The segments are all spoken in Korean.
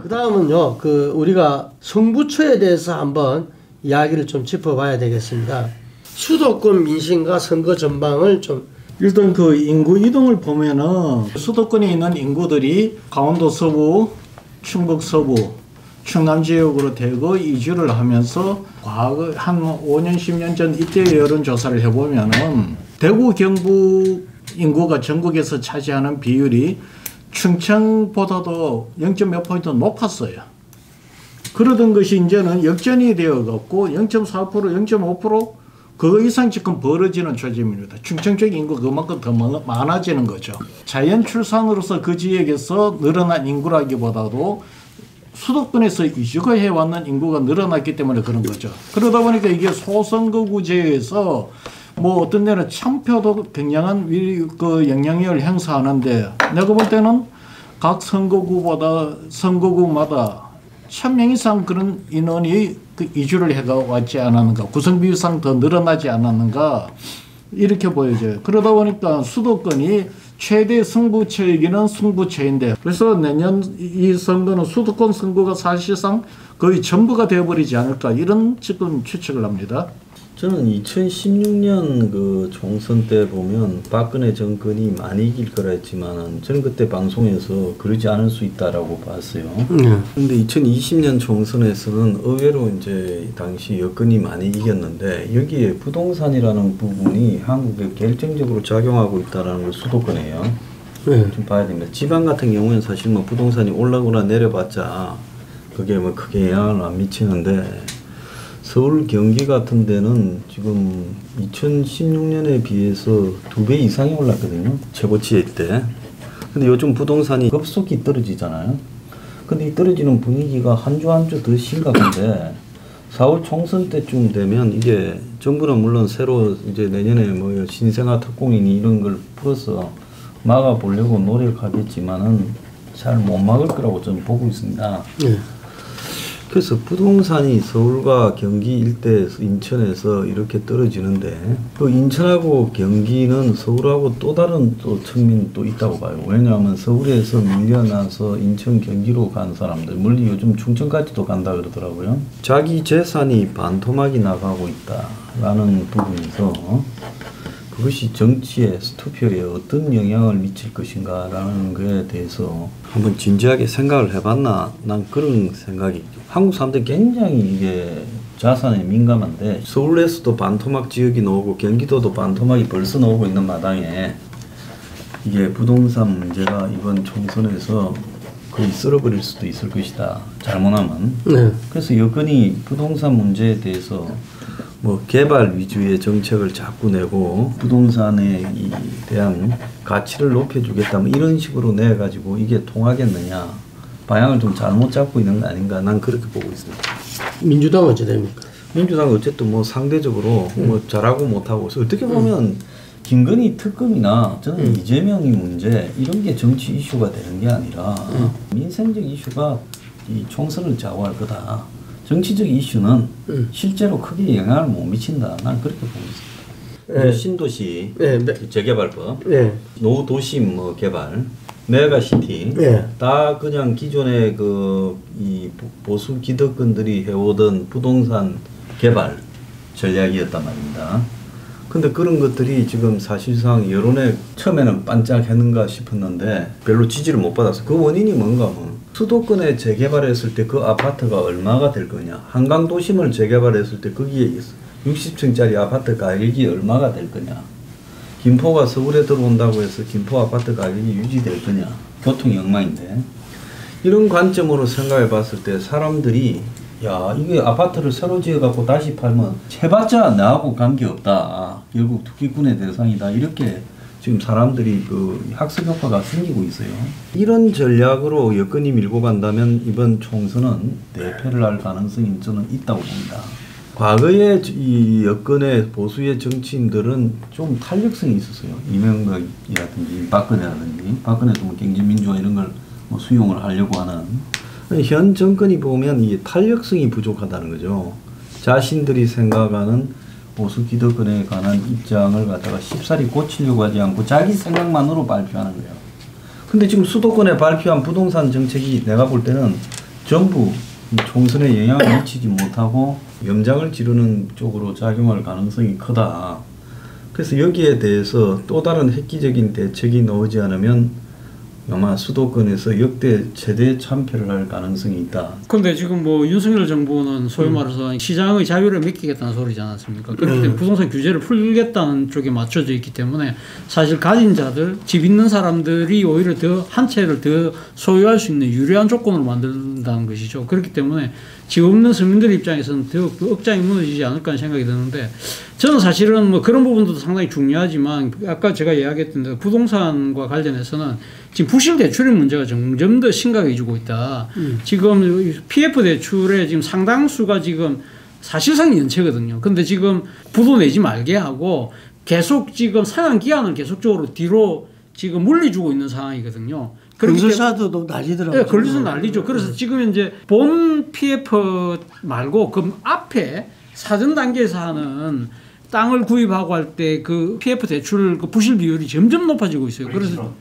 그 다음은요, 우리가 성부처에 대해서 한번 이야기를 좀 짚어봐야 되겠습니다. 수도권 민심과 선거 전망을 좀. 일단 그 인구 이동을 보면은 수도권에 있는 인구들이 강원도 서부, 충북 서부, 충남 지역으로 대거 이주를 하면서 과거 한 5년, 10년 전 이때 여론조사를 해보면은 대구, 경북 인구가 전국에서 차지하는 비율이 충청보다도 0.몇 포인트 높았어요. 그러던 것이 이제는 역전이 되어갖고 0.4%, 0.5% 그 이상 지금 벌어지는 조짐입니다. 충청 쪽 인구 그만큼 더 많아지는 거죠. 자연 출산으로서 그 지역에서 늘어난 인구라기보다도 수도권에서 이주가 해왔는 인구가 늘어났기 때문에 그런 거죠. 그러다 보니까 이게 소선거구제에서 뭐 어떤 데는 참표도 굉장한 그 영향력을 행사하는데 내가 볼 때는 각 선거구마다 1000명 이상 그런 인원이 그 이주를 해가 왔지 않았는가, 구성 비율상 더 늘어나지 않았는가 이렇게 보여져요. 그러다 보니까 수도권이 최대 승부처이기는 승부처인데, 그래서 내년 이 선거는 수도권 선거가 사실상 거의 전부가 되어버리지 않을까 이런 지금 추측을 합니다. 저는 2016년 그 총선 때 보면 박근혜 정권이 많이 이길 거라 했지만은 저는 그때 방송에서 그러지 않을 수 있다라고 봤어요. 그런데 2020년 총선에서는 의외로 이제 당시 여권이 많이 이겼는데 여기에 부동산이라는 부분이 한국에 결정적으로 작용하고 있다라는 걸 수도권이에요. 좀 봐야 됩니다. 지방 같은 경우에는 사실 뭐 부동산이 올라거나 내려봤자 그게 뭐 크게 영향을 안 미치는데 서울, 경기 같은 데는 지금 2016년에 비해서 2배 이상이 올랐거든요. 최고치일 때. 근데 요즘 부동산이 급속히 떨어지잖아요. 근데 이 떨어지는 분위기가 한 주 한 주 더 심각한데 4월 총선 때쯤 되면 이게 정부는 물론 새로 이제 내년에 뭐 신생아 특공이니 이런 걸 풀어서 막아보려고 노력하겠지만은 잘 못 막을 거라고 저는 보고 있습니다. 그래서 부동산이 서울과 경기 일대에서 인천에서 이렇게 떨어지는데 그 인천하고 경기는 서울하고 또 다른 또 측면이 또 있다고 봐요. 왜냐하면 서울에서 밀려나서 인천 경기로 간 사람들 멀리 요즘 충청까지도 간다 그러더라고요. 자기 재산이 반토막이 나가고 있다라는 부분에서 그것이 정치에 투표에 어떤 영향을 미칠 것인가 라는 것에 대해서 한번 진지하게 생각을 해봤나 난 그런 생각이. 한국 사람들이 굉장히 이게 자산에 민감한데 서울에서도 반토막 지역이 나오고 경기도도 반토막이 벌써 나오고 있는 마당에 이게 부동산 문제가 이번 총선에서 거의 쓸어버릴 수도 있을 것이다. 잘못하면. 그래서 여건이 부동산 문제에 대해서 뭐 개발 위주의 정책을 자꾸 내고 부동산에 대한 가치를 높여주겠다 뭐 이런 식으로 내가지고 이게 통하겠느냐. 방향을 좀 잘못 잡고 있는 거 아닌가 난 그렇게 보고 있습니다. 민주당은 어찌 됩니까? 민주당은 어쨌든 뭐 상대적으로 뭐 잘하고 못하고 어떻게 보면 김건희 특검이나 저는 이재명이 문제 이런 게 정치 이슈가 되는 게 아니라 민생적 이슈가 이 총선을 좌우할 거다. 정치적 이슈는 실제로 크게 영향을 못 미친다. 난 그렇게 보고 있습니다. 신도시 재개발법, 노도심 뭐 개발, 메가시티 다 그냥 기존의 이 보수 기득권들이 해오던 부동산 개발 전략이었단 말입니다. 근데 그런 것들이 지금 사실상 여론에 처음에는 반짝했는가 싶었는데 별로 지지를 못 받았어. 그 원인이 뭔가 하면 수도권에 재개발했을 때 그 아파트가 얼마가 될 거냐. 한강도심을 재개발했을 때 거기에 60층짜리 아파트 가격이 얼마가 될 거냐. 김포가 서울에 들어온다고 해서 김포 아파트 가격이 유지될 거냐. 교통이 엉망인데. 이런 관점으로 생각해 봤을 때 사람들이 야 이게 아파트를 새로 지어갖고 다시 팔면 해봤자 나하고 관계없다. 결국 투기꾼의 대상이다. 이렇게 지금 사람들이 그 학습 효과가 생기고 있어요. 이런 전략으로 여건이 밀고 간다면 이번 총선은 대패를 할 가능성이 저는 있다고 봅니다. 과거에 이 여권의 보수의 정치인들은 좀 탄력성이 있었어요. 이명박이라든지 박근혜라든지 박근혜도 뭐 경제민주화 이런 걸 뭐 수용을 하려고 하는 현 정권이 보면 이 탄력성이 부족하다는 거죠. 자신들이 생각하는 보수 기득권에 관한 입장을 갖다가 쉽사리 고치려고 하지 않고 자기 생각만으로 발표하는 거예요. 근데 지금 수도권에 발표한 부동산 정책이 내가 볼 때는 전부 총선에 영향을 미치지 못하고 영장을 지르는 쪽으로 작용할 가능성이 크다. 그래서 여기에 대해서 또 다른 획기적인 대책이 나오지 않으면 아마 수도권에서 역대 최대 참패를 할 가능성이 있다. 그런데 지금 뭐 윤석열 정부는 소위 말해서 시장의 자유를 맡기겠다는 소리지 않았습니까? 그렇기 때문에 부동산 규제를 풀겠다는 쪽에 맞춰져 있기 때문에 사실 가진 자들, 집 있는 사람들이 오히려 더 한 채를 더 소유할 수 있는 유리한 조건으로 만든다는 것이죠. 그렇기 때문에 집 없는 서민들 입장에서는 더 그 억장이 무너지지 않을까 하는 생각이 드는데, 저는 사실은 뭐 그런 부분도 상당히 중요하지만 아까 제가 이야기했던 대로 부동산과 관련해서는 지금 부실 대출의 문제가 점점 더 심각해지고 있다. 지금 PF 대출의 지금 상당수가 지금 사실상 연체거든요. 근데 지금 부도 내지 말게 하고 계속 지금 상환 기한을 계속적으로 뒤로 지금 물려주고 있는 상황이거든요. 건설사도 난리더라고요. 네, 걸려서 난리죠. 그래서 지금 이제 본 PF 말고 그 앞에 사전 단계에서 하는 땅을 구입하고 할 때 그 PF 대출 그 부실 비율이 점점 높아지고 있어요. 그래서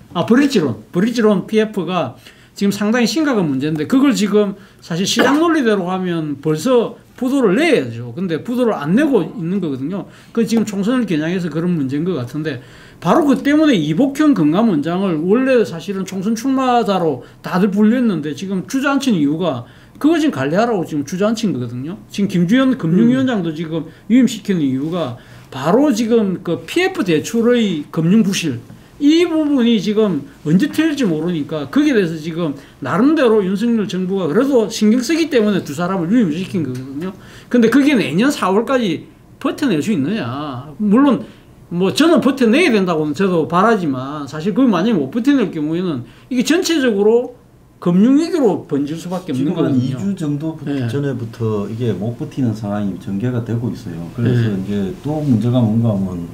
브릿지론 PF가 지금 상당히 심각한 문제인데, 그걸 지금 사실 시장 논리대로 하면 벌써 부도를 내야죠. 근데 부도를 안 내고 있는 거거든요. 그 지금 총선을 겨냥해서 그런 문제인 것 같은데, 바로 그 때문에 이복현 금감원장을 원래 사실은 총선 출마자로 다들 불렸는데 지금 주저앉힌 이유가 그거 지금 관리하라고 지금 주저앉힌 거거든요. 지금 김주현 금융위원장도 지금 유임시키는 이유가 바로 지금 그 PF 대출의 금융 부실, 이 부분이 지금 언제 틀릴지 모르니까 거기에 대해서 지금 나름대로 윤석열 정부가 그래도 신경 쓰기 때문에 두 사람을 유임시킨 거거든요. 근데 그게 내년 4월까지 버텨낼 수 있느냐. 물론 뭐 저는 버텨내야 된다고는 저도 바라지만, 사실 그걸 만약에 못 버텨낼 경우에는 이게 전체적으로 금융위기로 번질 수밖에 없는 거거든요. 지금 한 2주 정도 전에부터 이게 못 버티는 상황이 전개가 되고 있어요. 그래서 이제 또 문제가 뭔가 하면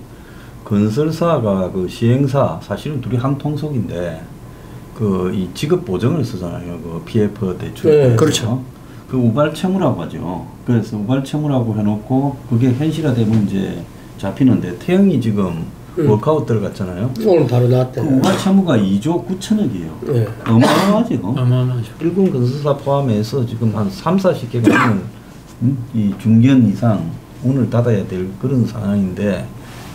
건설사가 그 시행사, 사실은 둘이 한 통속인데 그 이 지급 보증을 쓰잖아요. 그 PF 대출. 그렇죠. 그 우발 채무라고 하죠. 그래서 우발 채무라고 해놓고 그게 현실화되면 이제 잡히는데, 태영이 지금 워크아웃 들어갔잖아요. 오늘 바로 나왔대. 그 우발 채무가 2조 9천억이에요. 네. 어마어마하죠. 어마어마하죠. 일군 건설사 포함해서 지금 한 30-40개가 이 중견 이상 문을 닫아야 될 그런 상황인데,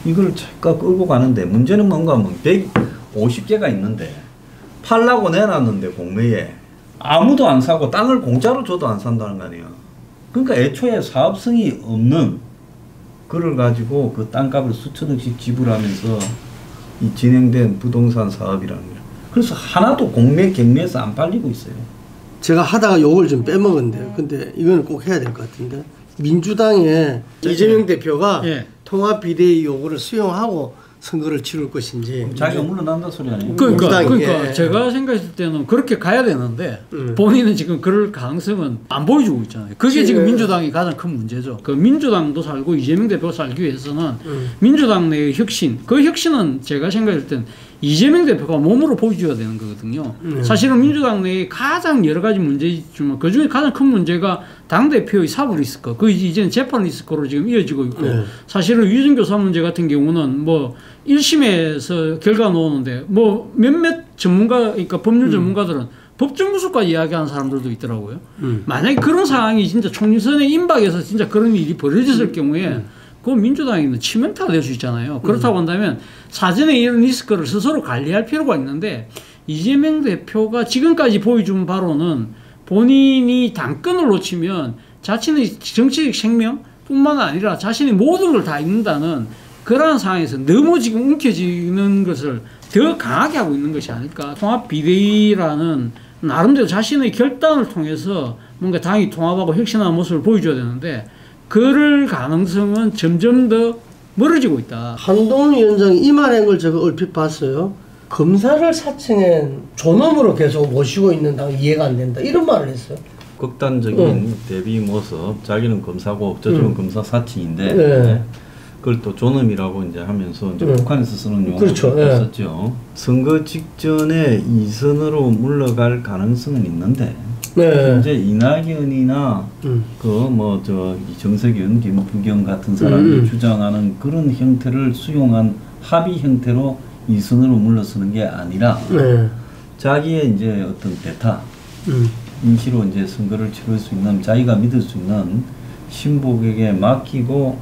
이걸 잠깐 끌고 가는데 문제는 뭔가 하면 150개가 있는데 팔라고 내놨는데 공매에 아무도 안 사고 땅을 공짜로 줘도 안 산다는 거 아니에요. 그러니까 애초에 사업성이 없는 그걸 가지고 그 땅값을 수천억씩 지불하면서 이 진행된 부동산 사업이라는 거예요. 그래서 하나도 공매 경매에서 안 팔리고 있어요. 제가 하다가 욕을 좀 빼먹었는데요. 근데 이거는 꼭 해야 될 것 같은데, 민주당의 이재명 대표가 통합 비대위 요구를 수용하고 선거를 치를 것인지. 자기가 물러난다 소리 아니에요? 그러니까 제가 생각했을 때는 그렇게 가야 되는데 본인은 지금 그럴 가능성은 안 보여주고 있잖아요. 그게 지금 민주당이 가장 큰 문제죠. 그 민주당도 살고 이재명 대표가 살기 위해서는 민주당 내의 혁신, 그 혁신은 제가 생각했을 때는 이재명 대표가 몸으로 보여줘야 되는 거거든요. 사실은 민주당 내에 가장 여러 가지 문제있지만 그중에 가장 큰 문제가 당대표의 사법 리스크, 그 이제는 재판 리스크로 지금 이어지고 있고, 사실은 위증교사 문제 같은 경우는 뭐 1심에서 결과 나오는데 뭐 몇몇 전문가, 그러니까 법률 전문가들은 법정구속까지 이야기하는 사람들도 있더라고요. 만약에 그런 상황이 진짜 총선에 임박해서 진짜 그런 일이 벌어졌을 경우에 그 민주당에는 치명타가 될 수 있잖아요. 그렇다고 한다면 사전에 이런 리스크를 스스로 관리할 필요가 있는데, 이재명 대표가 지금까지 보여준 바로는 본인이 당권을 놓치면 자신의 정치적 생명뿐만 아니라 자신의 모든 걸 다 잃는다는 그러한 상황에서 너무 지금 움켜쥐는 것을 더 강하게 하고 있는 것이 아닐까. 통합 비대위라는 나름대로 자신의 결단을 통해서 뭔가 당이 통합하고 혁신하는 모습을 보여줘야 되는데, 그럴 가능성은 점점 더 멀어지고 있다. 한동훈 위원장이 이 말한 걸 제가 얼핏 봤어요. 검사를 사칭한 존엄으로 계속 모시고 있는 당 이해가 안 된다, 이런 말을 했어요. 극단적인 대비 모습, 자기는 검사고 저쪽은 검사 사칭인데 그걸 또 존엄이라고 이제 하면서 이제 북한에서 쓰는 용어를 썼죠. 선거 직전에 이선으로 물러갈 가능성은 있는데, 이제 이낙연이나 그 뭐 저 정세균, 김부겸 같은 사람이 주장하는 그런 형태를 수용한 합의 형태로 이선으로 물러서는 게 아니라 자기의 이제 어떤 대타, 임시로 이제 선거를 치를 수 있는 자기가 믿을 수 있는 신복에게 맡기고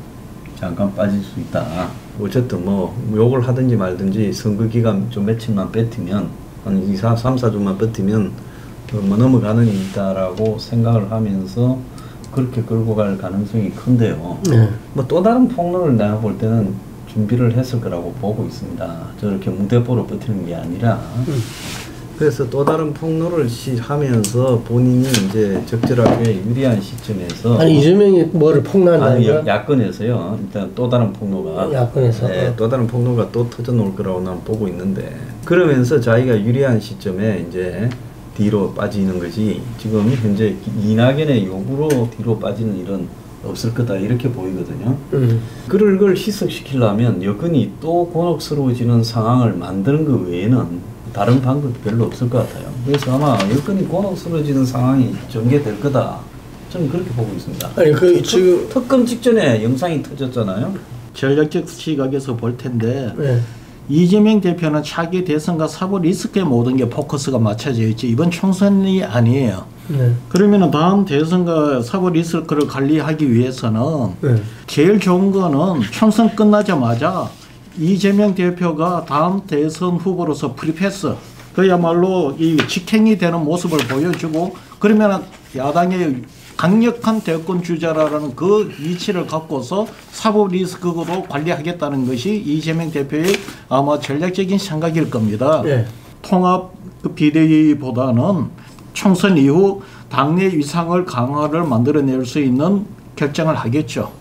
잠깐 빠질 수 있다. 어쨌든 뭐 욕을 하든지 말든지 선거 기간 좀 며칠만 버티면 한 3, 4주만 버티면 뭐 넘어가는 일이 있다라고 생각을 하면서 그렇게 끌고 갈 가능성이 큰데요. 뭐 또 다른 폭로를 내가 볼 때는 준비를 했을 거라고 보고 있습니다. 저렇게 무대포로 버티는 게 아니라 그래서 또 다른 폭로를 하면서 본인이 이제 적절하게 유리한 시점에서 아니 이재명이 뭐를 폭로한다는 거야? 야권에서요. 일단 또 다른 폭로가 야권에서 네, 또 다른 폭로가 또 터져 놓을 거라고 난 보고 있는데 그러면서 자기가 유리한 시점에 이제 뒤로 빠지는 거지 지금 현재 이낙연의 요구로 뒤로 빠지는 일은 없을 거다 이렇게 보이거든요. 그럴 걸 희석시키려면 여건이 또 곤혹스러워지는 상황을 만드는 것 외에는 다른 방법이 별로 없을 것 같아요. 그래서 아마 여건이 곤혹스러워지는 상황이 전개될 거다. 저는 그렇게 보고 있습니다. 아니 그 지금 특검 직전에 영상이 터졌잖아요. 전략적 시각에서 볼 텐데 네. 이재명 대표는 차기 대선과 사법 리스크에 모든 게 포커스가 맞춰져 있지 이번 총선이 아니에요. 네. 그러면 다음 대선과 사법 리스크를 관리하기 위해서는 제일 좋은 거는 총선 끝나자마자 이재명 대표가 다음 대선 후보로서 프리패스 그야말로 이 직행이 되는 모습을 보여주고 그러면 야당의 강력한 대권 주자라는 그 위치를 갖고서 사법 리스크로 관리하겠다는 것이 이재명 대표의 아마 전략적인 생각일 겁니다. 네. 통합 비대위보다는 총선 이후 당내 위상을 강화를 만들어낼 수 있는 결정을 하겠죠.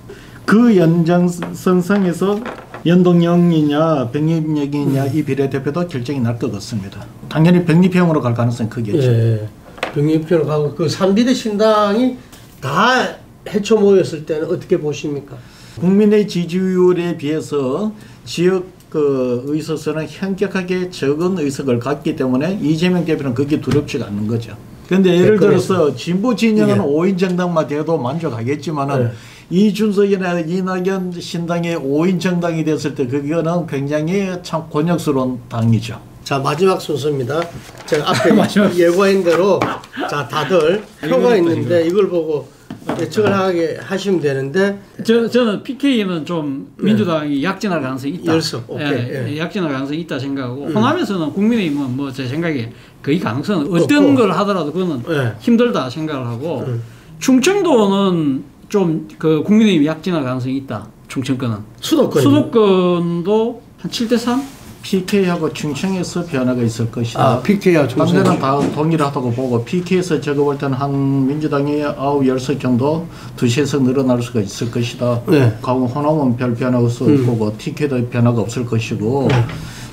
그 연장선상에서 연동형이냐 병립형이냐 이 비례대표도 결정이 날 것 같습니다. 당연히 병립형으로 갈 가능성이 크겠죠. 예. 병립형으로 가고 그 3비대 신당이 다 해쳐 모였을 때는 어떻게 보십니까? 국민의 지지율에 비해서 지역 그 의석수는 현격하게 적은 의석을 갖기 때문에 이재명 대표는 그게 두렵지가 않는 거죠. 그런데 예를 들어서 진보 진영은 5인 정당만 돼도 만족하겠지만은 이준석이나 이낙연 신당이 5인 정당이 됐을 때 그거는 굉장히 참 곤욕스러운 당이죠. 자 마지막 순서입니다. 제가 앞에 예고한 대로 자 다들 표가 있는데 이걸 보고 예측을 하게 하시면 되는데 저는 PK는 좀 민주당이 약진할 가능성이 있다. 오케이. 약진할 가능성이 있다 생각하고 호남에서는 국민의힘은 뭐 제 생각에 거의 가능성은 어떤 걸 하더라도 그거는 힘들다 생각을 하고 충청도는 좀 그 국민의힘 약진할 가능성이 있다. 충청권은 수도권도 한 7대3? PK하고 충청에서 변화가 있을 것이다. PK하고 충청. 반대는 다 동일하다고 보고 PK에서 제가 볼 때는 한 민주당이 9, 10석 정도 2~3석 늘어날 수가 있을 것이다. 가고 호남은 별 변화가 없을 거고 TK도 변화가 없을 것이고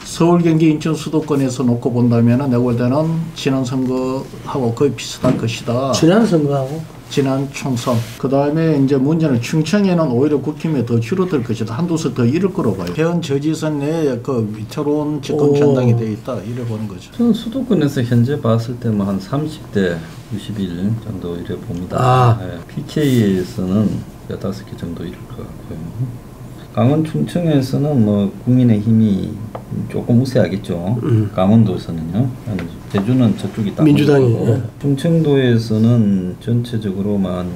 서울, 경기, 인천 수도권에서 놓고 본다면 내가 볼 때는 지난 선거하고 거의 비슷할 것이다. 지난 선거하고? 지난 총선. 그 다음에 이제 문제는 충청에는 오히려 국힘에 더 줄어들 것이다. 한두 석 더 잃을 거로 봐요. 대원 저지선 내에 그 위태로운 집권 전당이 되어 있다. 이래 보는 거죠. 저는 수도권에서 현재 봤을 때 뭐 한 30대 91 정도 이래 봅니다. PK에서는 5개 정도 잃을 것 같고요. 강원 충청에서는 뭐 국민의힘이 조금 우세하겠죠. 강원도에서는요. 제주는 저쪽이 딱 민주당이. 충청도에서는 전체적으로만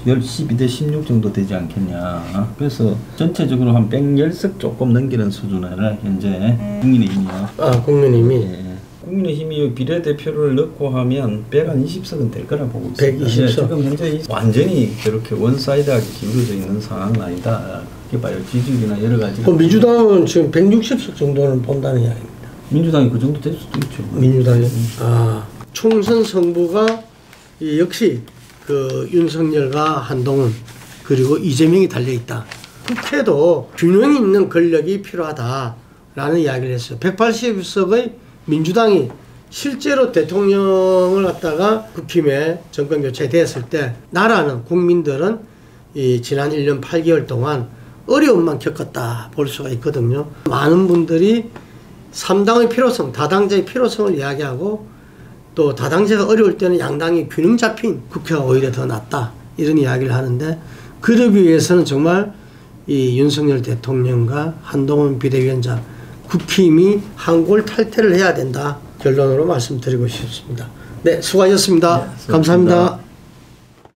12대 16 정도 되지 않겠냐. 그래서 전체적으로 한 110석 조금 넘기는 수준이라 현재 국민의힘이요. 국민의힘이. 국민의힘이 비례대표를 넣고 하면 120석은 될 거라 보고 있습니다. 120석. 지금 현재 완전히 저렇게 원사이드하게 기울어져 있는 상황은 아니다. 그렇게 봐요. 지지율이나 여러 가지. 민주당은 지금 160석 정도는 본다는 이야기입니다. 민주당이 그 정도 될 수도 있죠. 민주당이. 총선 승부가 역시 그 윤석열과 한동훈 그리고 이재명이 달려 있다. 국회도 균형 있는 권력이 필요하다라는 이야기를 했어요. 180석의 민주당이 실제로 대통령을 갖다가 국힘에 정권 교체됐을 때 나라는 국민들은 이 지난 1년 8개월 동안 어려움만 겪었다 볼 수가 있거든요. 많은 분들이 3당의 필요성, 다당제의 필요성을 이야기하고 또 다당제가 어려울 때는 양당이 균형 잡힌 국회가 오히려 더 낫다 이런 이야기를 하는데 그러기 위해서는 정말 이 윤석열 대통령과 한동훈 비대위원장 국힘이 한골 탈퇴를 해야 된다 결론으로 말씀드리고 싶습니다. 네, 수고하셨습니다. 네, 수고하셨습니다. 감사합니다.